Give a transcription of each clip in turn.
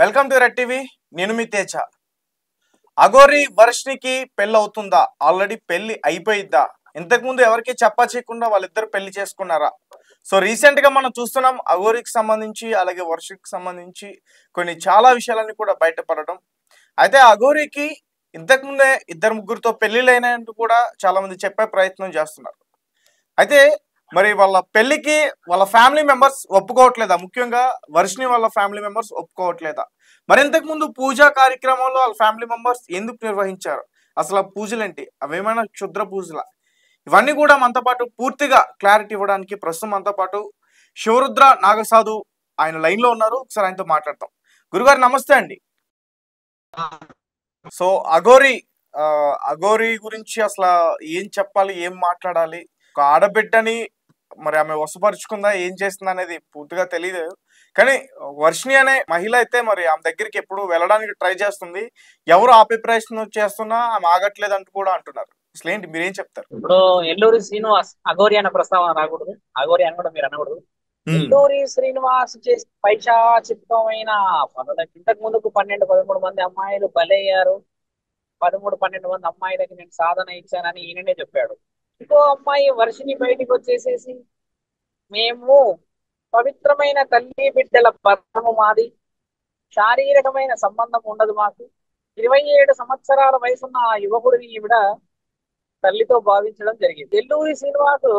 Welcome to red TV. నేను మీ తేజ. అఘోరి వర్షినికి పెళ్ళి అవుతుందా? ఆల్రెడీ పెళ్లి అయిపోయిద్దా? ఇంతకుముందు ఎవరికి చెప్పకుండా వాళ్ళిద్దరు పెళ్లి చేసుకున్నారా? సో రీసెంట్ గా మనం చూస్తున్నాం అఘోరికి సంబంధించి అలాగే వర్షికి సంబంధించి కొన్ని చాలా విషయాలన్నీ కూడా బయటపడడం. అయితే అఘోరికి ఇంతకుముందే ఇద్దరు ముగ్గురితో పెళ్లిళ్ళైనట్టు కూడా చాలా మంది చెప్పే ప్రయత్నం చేస్తున్నారు. అయితే మరి వాళ్ళ పెళ్లికి వాళ్ళ ఫ్యామిలీ మెంబర్స్ ఒప్పుకోవట్లేదా? ముఖ్యంగా వర్షిని వాళ్ళ ఫ్యామిలీ మెంబర్స్ ఒప్పుకోవట్లేదా? మరి ఇంతకు ముందు పూజా కార్యక్రమంలో వాళ్ళ ఫ్యామిలీ మెంబర్స్ ఎందుకు నిర్వహించారు? అసలు ఆ పూజలేంటి? అవేమైనా క్షుద్ర పూజల? ఇవన్నీ కూడా మనతో పాటు పూర్తిగా క్లారిటీ ఇవ్వడానికి ప్రస్తుతం మనతో పాటు శివరుద్ర నాగసాధు ఆయన లైన్ లో ఉన్నారు. ఒకసారి ఆయనతో మాట్లాడతాం. గురుగారు నమస్తే అండి. సో అఘోరి అఘోరి గురించి అసలు ఏం చెప్పాలి, ఏం మాట్లాడాలి? ఒక ఆడబిడ్డని మరి ఆమె వశపరుచుకుందా, ఏం చేస్తుందా అనేది పూర్తిగా తెలియదు. కానీ వర్షిని అనే మహిళ అయితే మరి ఆమె దగ్గరికి ఎప్పుడు వెళ్ళడానికి ట్రై చేస్తుంది. ఎవరు ఆపే ప్రయత్నం చేస్తున్నా ఆమె ఆగట్లేదు అంటూ కూడా అంటున్నారు. అసలు ఏంటి, మీరేం చెప్తారు? ఇప్పుడు ఎల్లూరి శ్రీనివాస్ అఘోరి అన్న ప్రస్తావన రాకూడదు. అఘోరి అని కూడా మీరు అనకూడదు. ఎల్లూరి శ్రీనివాస్ చేసి పైశాచికమైన పనులకి ఇంతకు ముందుకు 12-13 మంది అమ్మాయిలు బలయ్యారు. 13-12 మంది అమ్మాయిలకి నేను సాధన ఇచ్చానని ఈయననే చెప్పాడు. ఇంకో అమ్మాయి వర్షిని బయటికి వచ్చేసేసి మేము పవిత్రమైన తల్లి బిడ్డల బంధము మాది, శారీరకమైన సంబంధం ఉండదు మాకు. 27 సంవత్సరాల వయసున్న ఆ యువకుడిని ఈవిడ తల్లితో భావించడం జరిగింది. ఎల్లూరి శ్రీనివాసు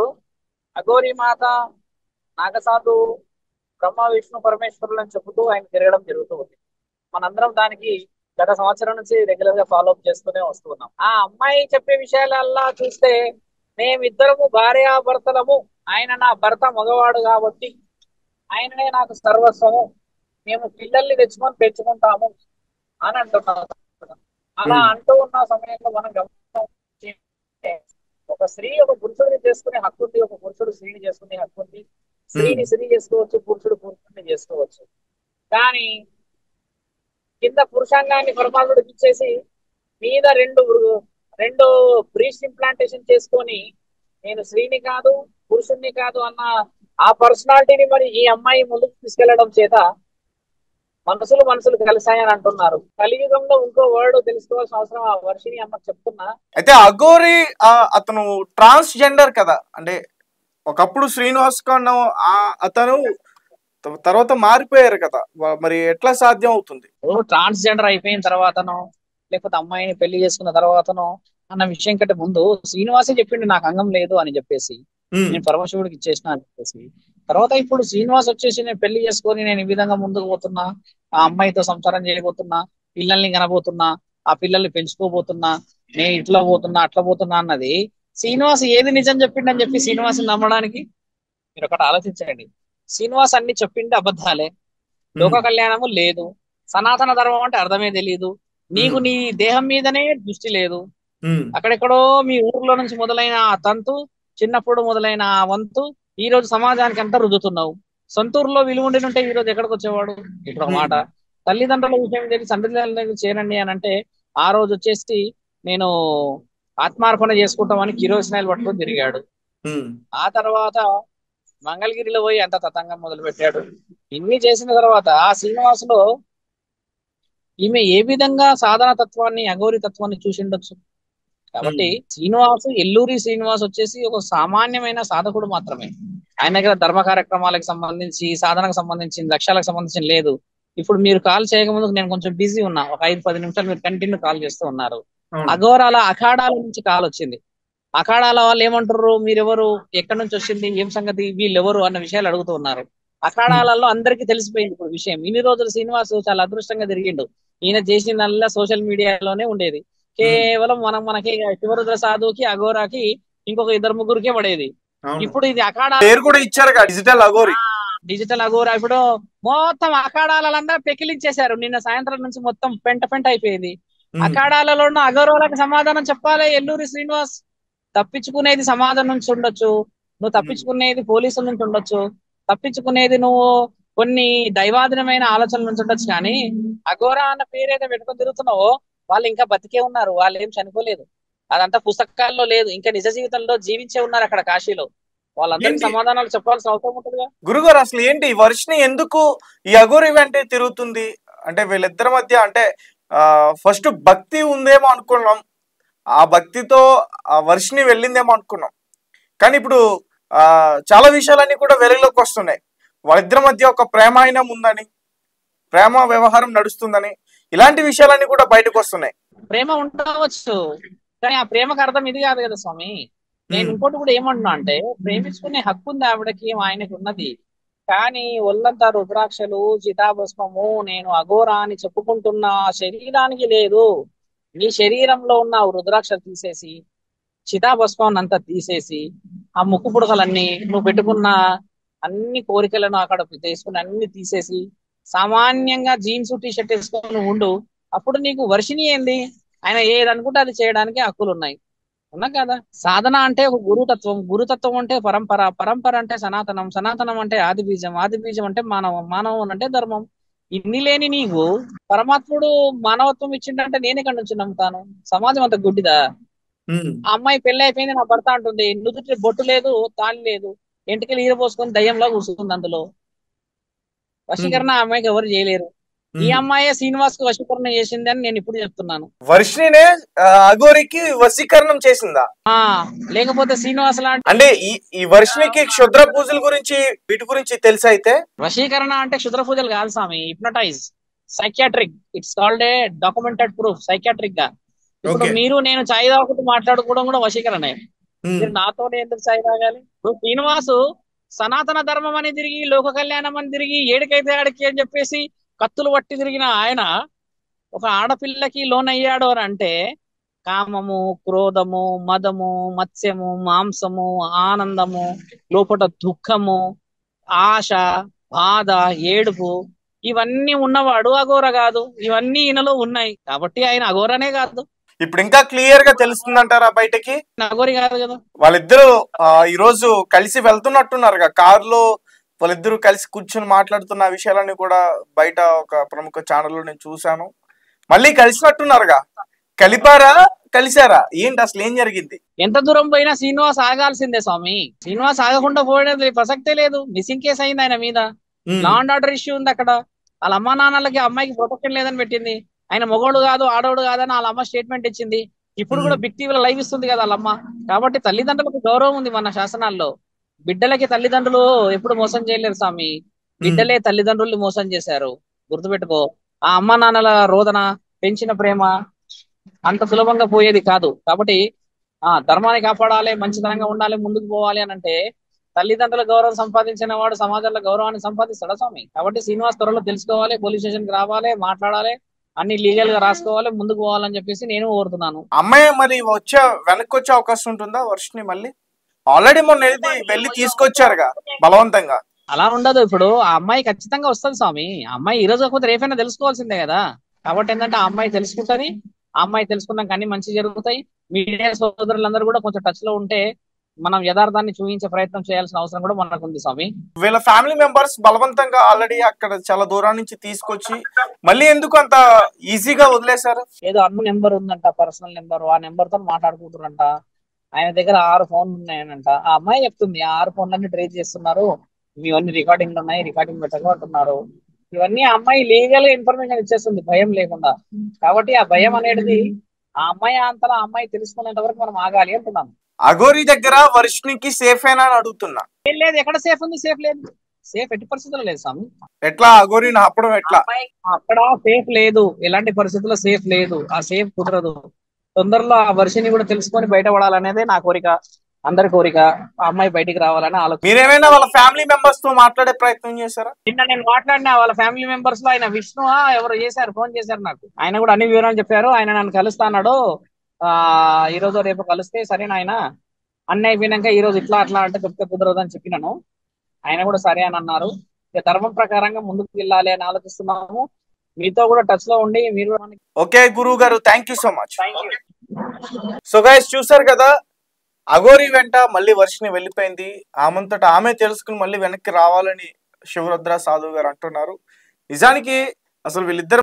అఘోరి మాత, నాగసాధు, బ్రహ్మ విష్ణు పరమేశ్వరులను చెబుతూ ఆయన తిరగడం జరుగుతూ ఉంది. మనందరం దానికి గత సంవత్సరం నుంచి రెగ్యులర్ గా ఫాలో అప్ చేస్తూనే వస్తున్నాం. ఆ అమ్మాయి చెప్పే విషయాలల్లా చూస్తే మేమిద్దరము భార్యాభర్తలము, ఆయన నా భర్త మగవాడు కాబట్టి ఆయననే నాకు సర్వస్వము, మేము పిల్లల్ని తెచ్చుకొని పెంచుకుంటాము అని అంటున్నాం. అలా అంటూ ఉన్న సమయంలో మనం గమనించి ఒక స్త్రీ ఒక పురుషుడిని చేసుకునే హక్కు ఉంది, ఒక పురుషుడు స్త్రీని చేసుకునే హక్కు ఉంది. స్త్రీని స్త్రీ చేసుకోవచ్చు, పురుషుడు పురుషుడిని చేసుకోవచ్చు. కానీ కింద పురుషాంగాన్ని పరమాత్ముడికి ఇచ్చేసి మీద రెండు రెండు బ్రీస్ట్ ఇంప్లాంటేషన్ చేసుకొని నేను స్త్రీని కాదు పురుషుణ్ణి కాదు అన్న ఆ పర్సనాలిటీని మరి ఈ అమ్మాయి ముందుకు తీసుకెళ్లడం చేత మనసులు కలిసాయని అంటున్నారు. కలియుగంలో ఇంకో వర్డ్ తెలుసుకోవాల్సిన అవసరం ఆ వర్షిని అమ్మ చెప్తున్నా. అయితే అఘోరి అతను ట్రాన్స్జెండర్ కదా, అంటే ఒకప్పుడు శ్రీనివాస్ కన్నా అతను తర్వాత మారిపోయారు కదా, మరి ఎట్లా సాధ్యం అవుతుంది? ట్రాన్స్జెండర్ అయిపోయిన తర్వాతనో లేకపోతే అమ్మాయిని పెళ్లి చేసుకున్న తర్వాతనో అన్న విషయం కంటే ముందు శ్రీనివాసే చెప్పిండు నాకు అంగం లేదు అని చెప్పేసి, నేను పరమశివుడికి ఇచ్చేసిన అని చెప్పేసి. తర్వాత ఇప్పుడు శ్రీనివాస్ వచ్చేసి నేను పెళ్లి చేసుకొని నేను ఈ విధంగా ముందుకు పోతున్నా, ఆ అమ్మాయితో సంసారం చేయబోతున్నా, పిల్లల్ని కనబోతున్నా, ఆ పిల్లల్ని పెంచుకోబోతున్నా, నేను ఇట్లా పోతున్నా అట్లా పోతున్నా అన్నది శ్రీనివాస్ ఏది నిజం చెప్పిండని చెప్పి శ్రీనివాస్ నమ్మడానికి మీరు ఒకటి ఆలోచించండి. శ్రీనివాస్ అన్ని చెప్పిండే అబద్ధాలే, లోక కళ్యాణము లేదు, సనాతన ధర్మం అంటే అర్థమే తెలియదు, నీకు నీ దేహం మీదనే దృష్టి లేదు, అక్కడెక్కడో మీ ఊర్లో నుంచి మొదలైన ఆ తంతు, చిన్నప్పుడు మొదలైన ఆ వంతు ఈ రోజు సమాజానికి అంతా రుద్దుతున్నావు. సొంతూరులో విలువ ఉంటే ఈ రోజు ఎక్కడికి వచ్చేవాడు? ఇక్కడ ఒక మాట. తల్లిదండ్రుల విషయం తెలిసి తండ్రి దగ్గర చేరండి అని అంటే ఆ రోజు వచ్చేసి నేను ఆత్మార్పణ చేసుకుంటామని కిరోసినాయిల్ పట్టుకొని తిరిగాడు. ఆ తర్వాత మంగళగిరిలో పోయి అంత తతంగం మొదలు పెట్టాడు. ఇన్ని చేసిన తర్వాత ఆ శ్రీనివాసులో ఈమె ఏ విధంగా సాధన తత్వాన్ని అఘోరి తత్వాన్ని చూసిండొచ్చు. కాబట్టి శ్రీనివాసు, ఎల్లూరి శ్రీనివాస్ వచ్చేసి ఒక సామాన్యమైన సాధకుడు మాత్రమే. ఆయన దగ్గర ధర్మ కార్యక్రమాలకు సంబంధించి, సాధనకు సంబంధించి, లక్ష్యాలకు సంబంధించి లేదు. ఇప్పుడు మీరు కాల్ చేయకముందు నేను కొంచెం బిజీ ఉన్నా, ఒక 5-10 నిమిషాలు మీరు కంటిన్యూ కాల్ చేస్తూ ఉన్నారు. అఘోరాల అఖాడాల నుంచి కాల్ వచ్చింది. అఖాడాల వాళ్ళు ఏమంటారు, మీరెవరు, ఎక్కడి నుంచి వచ్చింది, ఏం సంగతి, వీళ్ళెవరు అన్న విషయాలు అడుగుతూ ఉన్నారు. అఖాడాలలో అందరికీ తెలిసిపోయింది ఇప్పుడు విషయం. ఇన్ని రోజులు శ్రీనివాస్ చాలా అదృష్టంగా తిరిగిండు. ఈయన చేసిందల్లా సోషల్ మీడియాలోనే ఉండేది. కేవలం మనకి శివరుద్ర సాధుకి అఘోరాకి ఇంకొక 2-3కే పడేది. ఇప్పుడు ఇది అఖాడా పేరు కూడా ఇచ్చారు డిజిటల్ అఘోరి. డిజిటల్ అఘోరా ఇప్పుడు మొత్తం అఖాడాలంతా పెకిలించేశారు. నిన్న సాయంత్రం నుంచి మొత్తం పెంట అయిపోయింది. అఖాడాలలో ఉన్న అఘోరాలకు సమాధానం చెప్పాలి ఎల్లూరి శ్రీనివాస్. తప్పించుకునేది సమాజం నుంచి ఉండొచ్చు, నువ్వు తప్పించుకునేది పోలీసుల నుంచి ఉండొచ్చు, తప్పించుకునేది నువ్వు కొన్ని దైవాధీనమైన ఆలోచనల నుంచి ఉండొచ్చు. కానీ అఘోరా అన్న పేరేదో పెట్టుకొని తిరుగుతున్నావో వాళ్ళు ఇంకా బతికే ఉన్నారు, వాళ్ళు ఏం చనిపోలేదు. అదంతా పుస్తకాల్లో లేదు, ఇంకా నిజ జీవితంలో జీవించే ఉన్నారు అక్కడ కాశీలో. వాళ్ళందరికీ సమాధానాలు చెప్పాల్సిన అవసరం ఉంటుందిగా. గురుగారు అసలు ఏంటి వర్షిని ఎందుకు ఈ అఘోరి వెంటే తిరుగుతుంది? అంటే వీళ్ళిద్దరి మధ్య అంటే ఫస్ట్ భక్తి ఉందేమో అనుకున్నాం, ఆ భక్తితో ఆ వర్షిని వెళ్ళిందేమో అనుకున్నాం. కానీ ఇప్పుడు చాలా విషయాలన్నీ కూడా వెలుగులోకి వస్తున్నాయి. వాళ్ళిద్దరి మధ్య ఒక ప్రేమాయణం ఉందని, ప్రేమ వ్యవహారం నడుస్తుందని, ఇలాంటి విషయాలన్నీ కూడా బయటకు వస్తున్నాయి. ప్రేమ ఉండవచ్చు, కానీ ఆ ప్రేమకు అర్థం ఇది కాదు కదా స్వామి. నేను ఇంకోటి కూడా ఏమంటున్నా అంటే, ప్రేమించుకునే హక్కు ఉంది ఆవిడకి, ఆయనకు ఉన్నది. కానీ ఒళ్ళంతా రుద్రాక్షలు, చితాభస్మము, నేను అఘోరా అని చెప్పుకుంటున్న శరీరానికి లేదు. నీ శరీరంలో ఉన్న రుద్రాక్షలు తీసేసి, చితాభస్మం అంతా తీసేసి, ఆ ముక్కు పుడకలన్నీ, నువ్వు పెట్టుకున్న అన్ని కోరికలను అక్కడ తీసుకుని అన్ని తీసేసి, సామాన్యంగా జీన్స్ టీ షర్ట్ వేసుకొని ఉండు. అప్పుడు నీకు వర్షిని ఏంది? ఆయన ఏదనుకుంటే అది చేయడానికి హక్కులు ఉన్నాయి, ఉన్నా కదా. సాధన అంటే ఒక గురుతత్వం, గురుతత్వం అంటే పరంపర, పరంపర అంటే సనాతనం, సనాతనం అంటే ఆది బీజం, ఆది బీజం అంటే మానవం, మానవం అంటే ధర్మం. ఇన్ని లేని నీకు పరమాత్ముడు మానవత్వం ఇచ్చిండంటే నేను ఎక్కడి నుంచి నమ్ముతాను? సమాజం అంత గుడ్డిదా? ఆ అమ్మాయి పెళ్లి అయిపోయింది, నా భర్త అంటుంది, నుదుటి బొట్టు లేదు, తాళి లేదు, ఎంటికలు ఈరపోసుకొని దయ్యంలో కూర్చుంది. అందులో వశీకరణ ఆ అమ్మాయికి ఎవరు చేయలేరు. ఈ అమ్మాయే శ్రీనివాస్ కు వశీకరణ చేసింది అని నేను ఇప్పుడు చెప్తున్నాను. వర్షినే అఘోరికి వశీకరణం చేసిందా? లేకపోతే శ్రీనివాస్ లాంటి అంటే ఈ వర్షినికి క్షుద్ర పూజల గురించి వీటి గురించి తెలుసా? అయితే వశీకరణ అంటే క్షుద్ర పూజలు కాదు స్వామి, hypnotize, psychiatric. It's called a documented proof psychiatric గా. ఇప్పుడు మీరు నేను చాయ్ తాగుతూ మాట్లాడుకోవడం కూడా వశీకరణే. మీరు నాతోనే ఎందుకు చాయ్ తాగాలి? ఇప్పుడు శ్రీనివాసు సనాతన ధర్మం అని తిరిగి, లోక కళ్యాణం అని తిరిగి, ఏడికైతే ఆడికి అని చెప్పేసి కత్తులు పట్టి తిరిగిన ఆయన ఒక ఆడపిల్లకి లోనయ్యాడు అని అంటే, కామము, క్రోధము, మదము, మత్స్యము, మాంసము, ఆనందము, లోపల దుఃఖము, ఆశ, బాధ, ఏడుపు, ఇవన్నీ ఉన్నవాడు అఘోర కాదు. ఇవన్నీ ఈయనలో ఉన్నాయి కాబట్టి ఆయన అఘోరనే కాదు. ఇప్పుడు ఇంకా క్లియర్ గా తెలుస్తుందంటారా బయటకి? అఘోరి కాదు కదా. వాళ్ళిద్దరు ఈ రోజు కలిసి వెళ్తున్నట్టున్నారు కారులో, వాళ్ళిద్దరూ కలిసి కూర్చొని మాట్లాడుతున్న విషయాలన్నీ కూడా బయట ఒక ప్రముఖ ఛానల్లో నేను చూశాను. మళ్ళీ కలిసినట్టున్నారుగా, కలిపారా కలిసారా ఏంటి అసలు ఏం జరిగింది? ఎంత దూరం పోయినా శ్రీనివాస్ ఆగాల్సిందే స్వామి. శ్రీనివాస్ ఆగకుండా పోయేది ప్రసక్తే లేదు. మిస్సింగ్ కేసు అయింది ఆయన మీద, లా అండ్ ఆర్డర్ ఇష్యూ ఉంది అక్కడ. వాళ్ళ అమ్మా నాన్నలకి అమ్మాయికి ప్రొటెక్షన్ లేదని పెట్టింది. ఆయన మొగోడు కాదు ఆడోడు కాదని వాళ్ళ అమ్మ స్టేట్మెంట్ ఇచ్చింది. ఇప్పుడు కూడా బిగ్ టీవీలో లైవ్ ఇస్తుంది కదా వాళ్ళ అమ్మ. కాబట్టి తల్లిదండ్రులకు గౌరవం ఉంది మన శాసనాల్లో. బిడ్డలకి తల్లిదండ్రులు ఎప్పుడు మోసం చేయలేరు స్వామి, బిడ్డలే తల్లిదండ్రుల్ని మోసం చేశారు, గుర్తుపెట్టుకో. ఆ అమ్మ నాన్నల రోదన, పెంచిన ప్రేమ అంత సులభంగా పోయేది కాదు. కాబట్టి ధర్మాన్ని కాపాడాలి, మంచితనంగా ఉండాలి, ముందుకు పోవాలి అని అంటే తల్లిదండ్రుల గౌరవం సంపాదించిన వాడు సమాజంలో గౌరవాన్ని సంపాదిస్తాడు స్వామి. కాబట్టి శ్రీనివాస్ త్వరలో తెలుసుకోవాలి, పోలీస్ స్టేషన్ కి రావాలి, మాట్లాడాలి, అన్ని లీగల్ గా రాసుకోవాలి, ముందుకు పోవాలని చెప్పేసి నేను కోరుతున్నాను. అమ్మాయి మరి వెనక్కి వచ్చే అవకాశం ఉంటుందా వర్షిని? మళ్ళీ ఆల్రెడీ మొన్న వెళ్ళి తీసుకొచ్చారుగా బలవంతంగా. అలా ఉండదు. ఇప్పుడు ఆ అమ్మాయి ఖచ్చితంగా వస్తుంది స్వామి. ఆ అమ్మాయి ఈ రోజు కాకపోతే రేపైనా తెలుసుకోవాల్సిందే కదా. కాబట్టి ఏంటంటే ఆ అమ్మాయి తెలుసుకుంటది. ఆ అమ్మాయి తెలుసుకున్నాక అన్ని మంచి జరుగుతాయి. మీడియా సోదరులందరూ కూడా కొంచెం టచ్ లో ఉంటే మనం యథార్థాన్ని చూపించే ప్రయత్నం చేయాల్సిన అవసరం కూడా మనకు ఉంది స్వామి. వీళ్ళ ఫ్యామిలీ మెంబర్స్ బలవంతంగా ఆల్రెడీ అక్కడ చాలా దూరం నుంచి తీసుకొచ్చి మళ్ళీ ఎందుకు అంత ఈజీగా వదిలేశారు? ఏదో అన్న నెంబర్ ఉందంట, పర్సనల్ నెంబర్, ఆ నెంబర్ తో మాట్లాడుకుంటారంట. ఆయన దగ్గర 6 ఫోన్లు ఉన్నాయనంట. ఆ అమ్మాయి చెప్తుంది, 6 ఫోన్లన్నీ ట్రేస్ చేస్తున్నారు, ఇవన్నీ రికార్డింగ్లు ఉన్నాయి, రికార్డింగ్ పెట్టకుంటున్నారు. ఇవన్నీ ఆ అమ్మాయి లీగల్ ఇన్ఫర్మేషన్ ఇచ్చేస్తుంది భయం లేకుండా. కాబట్టి ఆ భయం అనేది ఆ అమ్మాయి అంతలా ఆ అమ్మాయి తెలుసుకునేంత వరకు మనం ఆగాలి అంటున్నాం. అఘోరి దగ్గర వర్షినికి సేఫ్ అయినా అని అడుగుతున్నా. ఏం లేదు, ఎక్కడ సేఫ్ ఉంది? సేఫ్ లేదు, సేఫ్ ఎట్టి పరిస్థితుల్లో లేదు స్వామి. ఎట్లా అఘోరిని ఆపడం ఎట్లా? అక్కడ సేఫ్ లేదు, ఎలాంటి పరిస్థితుల్లో సేఫ్ లేదు, ఆ సేఫ్ కుదరదు. తొందరలో ఆ వర్షిని కూడా తెలుసుకొని బయటపడాలనేదే నా కోరిక, అందరి కోరిక. ఆ అమ్మాయి బయటికి రావాలని ఆలోచన. మీరేమైనా వాళ్ళ ఫ్యామిలీ మెంబర్స్ తో మాట్లాడే ప్రయత్నం చేశారా? నిన్న నేను మాట్లాడినా వాళ్ళ ఫ్యామిలీ మెంబర్స్ లో. ఆయన విష్ణు ఎవరు చేశారు, ఫోన్ చేశారు నాకు. ఆయన కూడా అన్ని వివరాలు చెప్పారు. ఆయన నన్ను కలుస్తా అన్నాడు. ఈ రోజు రేపు కలిస్తే సరే నాయన, అన్నీ అయిపోయినాక ఈ రోజు ఇట్లా అట్లా అంటే చెప్తే కుదరదు అని చెప్పినాను. ఆయన కూడా సరే అని అన్నారు. ఇక ధర్మం ప్రకారంగా ముందుకు వెళ్ళాలి అని ఆలోచిస్తున్నాము. మీతో కూడా టచ్ లో ఉండి మీరు. ఓకే గురువు గారు, thank you so much. So guys, చూసారు కదా, అఘోరి వెంట మళ్ళీ వర్షిని వెళ్ళిపోయింది. ఆమంతటా ఆమె తెలుసుకుని మళ్ళీ వెనక్కి రావాలని శివరుద్ర సాధువు గారు అంటున్నారు. నిజానికి అసలు వీళ్ళిద్దరు